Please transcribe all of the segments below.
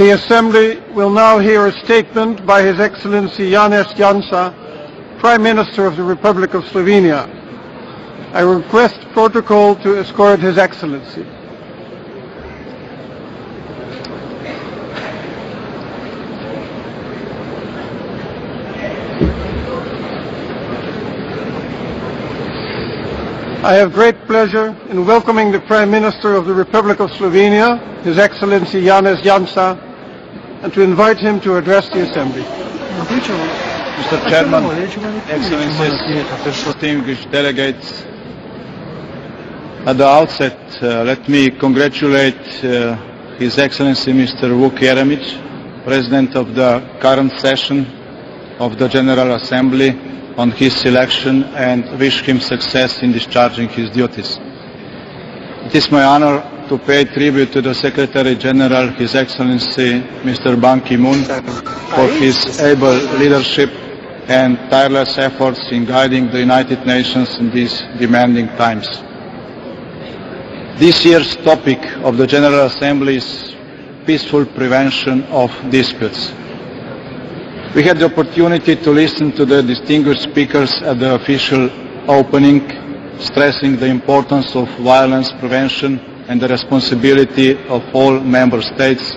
The Assembly will now hear a statement by His Excellency Janez Janša, Prime Minister of the Republic of Slovenia. I request protocol to escort His Excellency. I have great pleasure in welcoming the Prime Minister of the Republic of Slovenia, His Excellency Janez Janša, and to invite him to address the Assembly. Mr. Chairman, Excellencies, distinguished delegates, at the outset, let me congratulate His Excellency Mr. Vuk Jeremić, President of the current session of the General Assembly, on his selection and wish him success in discharging his duties. It is my honor to pay tribute to the Secretary General, His Excellency Mr. Ban Ki-moon, for his able leadership and tireless efforts in guiding the United Nations in these demanding times. This year's topic of the General Assembly is peaceful prevention of disputes. We had the opportunity to listen to the distinguished speakers at the official opening, stressing the importance of violence prevention and the responsibility of all member states,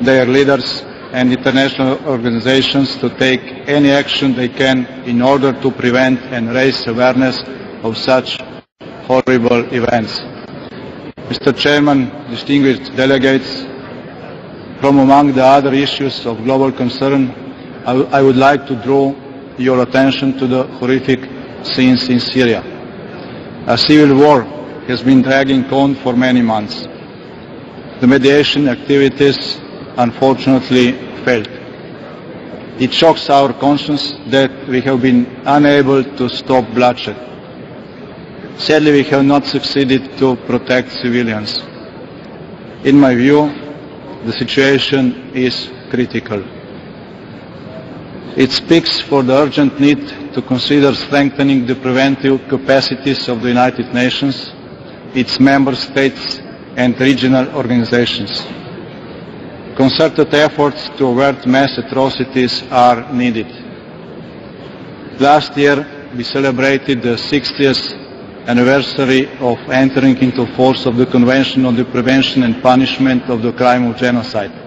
their leaders and international organizations to take any action they can in order to prevent and raise awareness of such horrible events. Mr. Chairman, distinguished delegates, from among the other issues of global concern, I would like to draw your attention to the horrific scenes in Syria. A civil war has been dragging on for many months. The mediation activities unfortunately failed. It shocks our conscience that we have been unable to stop bloodshed. Sadly, we have not succeeded to protect civilians. In my view, the situation is critical. It speaks for the urgent need to consider strengthening the preventive capacities of the United Nations, its member states and regional organizations. Concerted efforts to avert mass atrocities are needed. Last year we celebrated the 60th anniversary of entering into force of the Convention on the Prevention and Punishment of the Crime of Genocide.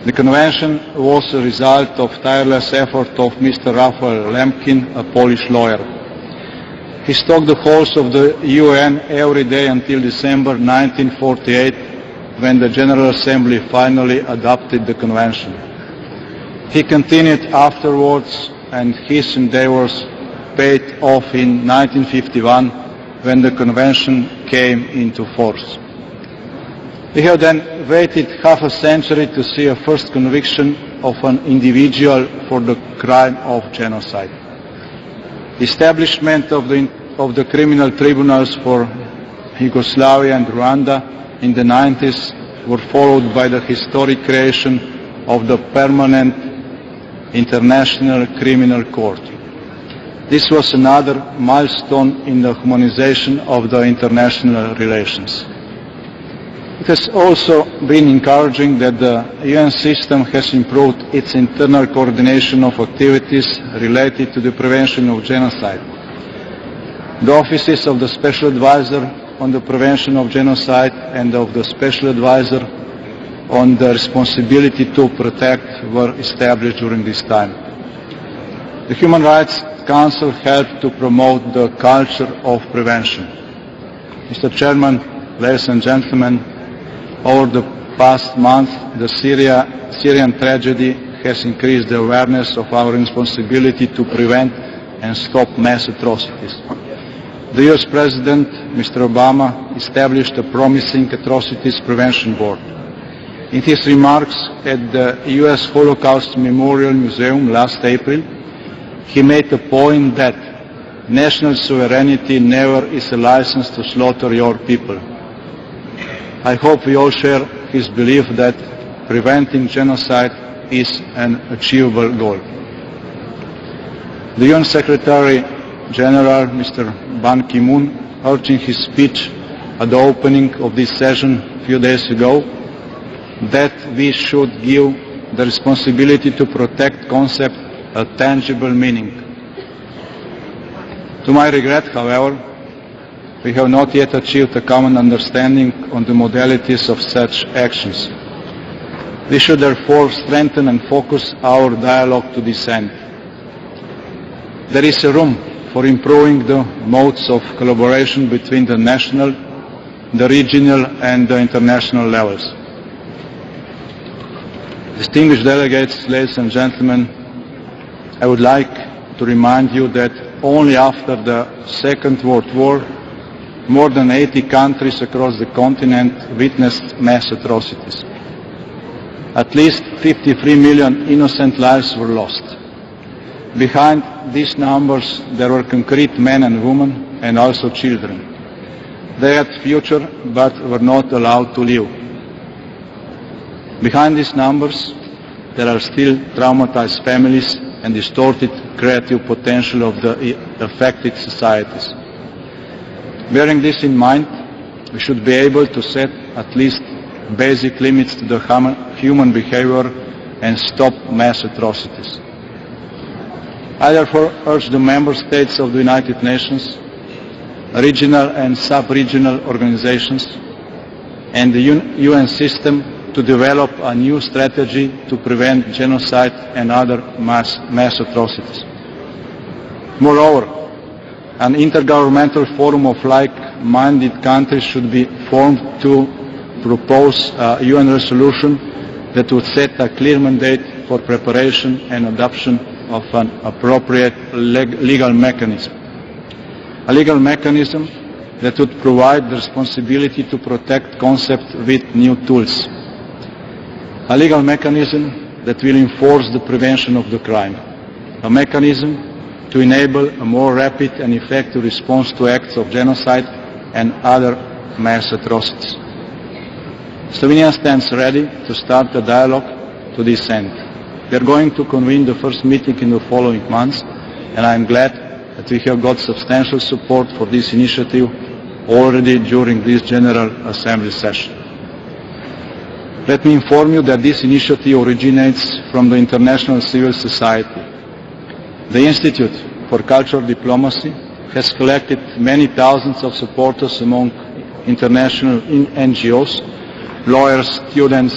The Convention was a result of tireless effort of Mr. Raphael Lemkin, a Polish lawyer. He stalked the halls of the UN every day until December 1948, when the General Assembly finally adopted the Convention. He continued afterwards, and his endeavors paid off in 1951, when the Convention came into force. We have then waited half a century to see a first conviction of an individual for the crime of genocide. The establishment of the criminal tribunals for Yugoslavia and Rwanda in the 90s were followed by the historic creation of the Permanent International Criminal Court. This was another milestone in the humanization of the international relations. It has also been encouraging that the UN system has improved its internal coordination of activities related to the prevention of genocide. The offices of the Special Advisor on the Prevention of Genocide and of the Special Advisor on the Responsibility to Protect were established during this time. The Human Rights Council helped to promote the culture of prevention. Mr. Chairman, ladies and gentlemen, over the past month, the Syrian tragedy has increased the awareness of our responsibility to prevent and stop mass atrocities. The US President, Mr. Obama, established a promising Atrocities Prevention Board. In his remarks at the US Holocaust Memorial Museum last April, he made a point that national sovereignty never is a license to slaughter your people. I hope we all share his belief that preventing genocide is an achievable goal. The UN Secretary General, Mr. Ban Ki-moon, urged in his speech at the opening of this session a few days ago, that we should give the responsibility to protect concept a tangible meaning. To my regret, however, we have not yet achieved a common understanding on the modalities of such actions. We should therefore strengthen and focus our dialogue to this end. There is a room for improving the modes of collaboration between the national, the regional and the international levels. Distinguished delegates, ladies and gentlemen, I would like to remind you that only after the Second World War, more than 80 countries across the continent witnessed mass atrocities. At least 53 million innocent lives were lost. Behind these numbers, there were concrete men and women and also children. They had future but were not allowed to live. Behind these numbers, there are still traumatized families and distorted creative potential of the affected societies. Bearing this in mind, we should be able to set at least basic limits to the human behavior and stop mass atrocities. I therefore urge the member states of the United Nations, regional and sub-regional organizations, and the UN system to develop a new strategy to prevent genocide and other mass atrocities. Moreover, an intergovernmental forum of like-minded countries should be formed to propose a UN resolution that would set a clear mandate for preparation and adoption of an appropriate legal mechanism. A legal mechanism that would provide the responsibility to protect concept with new tools. A legal mechanism that will enforce the prevention of the crime. A mechanism to enable a more rapid and effective response to acts of genocide and other mass atrocities. Slovenia stands ready to start a dialogue to this end. We are going to convene the first meeting in the following months, and I am glad that we have got substantial support for this initiative already during this General Assembly session. Let me inform you that this initiative originates from the international civil society. The Institute for Cultural Diplomacy has collected many thousands of supporters among international NGOs, lawyers, students,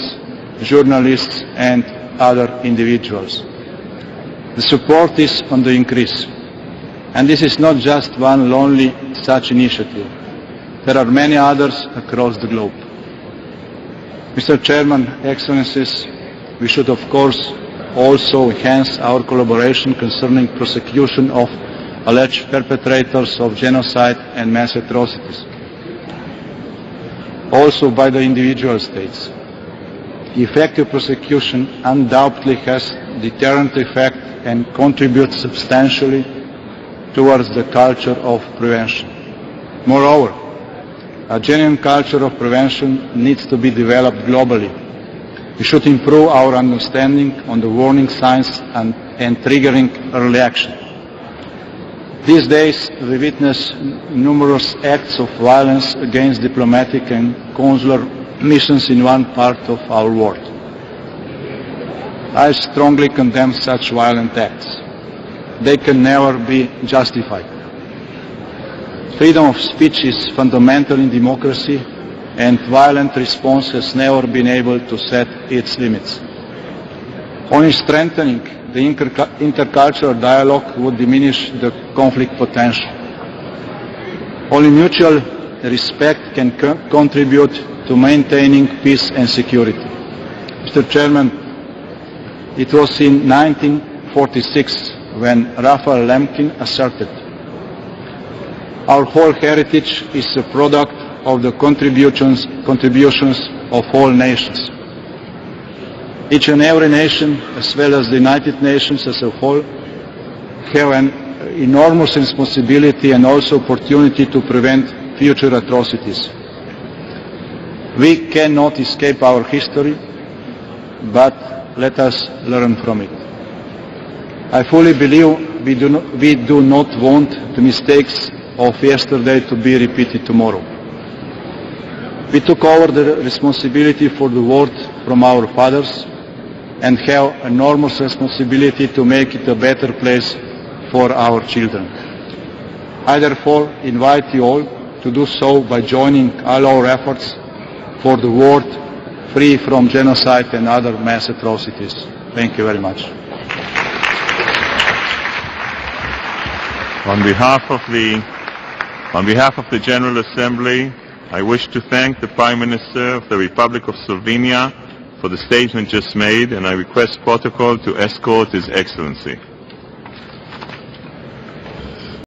journalists and other individuals. The support is on the increase. And this is not just one lonely such initiative. There are many others across the globe. Mr. Chairman, Excellencies, we should of course also enhance our collaboration concerning prosecution of alleged perpetrators of genocide and mass atrocities. Also by the individual states. Effective prosecution undoubtedly has deterrent effect and contributes substantially towards the culture of prevention. Moreover, a genuine culture of prevention needs to be developed globally. We should improve our understanding on the warning signs and triggering early action. These days, we witness numerous acts of violence against diplomatic and consular missions in one part of our world. I strongly condemn such violent acts. They can never be justified. Freedom of speech is fundamental in democracy, and violent response has never been able to set its limits. Only strengthening the intercultural dialogue would diminish the conflict potential. Only mutual respect can contribute to maintaining peace and security. Mr. Chairman, it was in 1946 when Raphael Lemkin asserted, "Our whole heritage is a product of the contributions of all nations." Each and every nation, as well as the United Nations as a whole, have an enormous responsibility and also opportunity to prevent future atrocities. We cannot escape our history, but let us learn from it. I fully believe we do not want the mistakes of yesterday to be repeated tomorrow. We took over the responsibility for the world from our fathers and have enormous responsibility to make it a better place for our children. I therefore invite you all to do so by joining all our efforts for the world free from genocide and other mass atrocities. Thank you very much. On behalf of the General Assembly, I wish to thank the Prime Minister of the Republic of Slovenia for the statement just made, and I request protocol to escort His Excellency.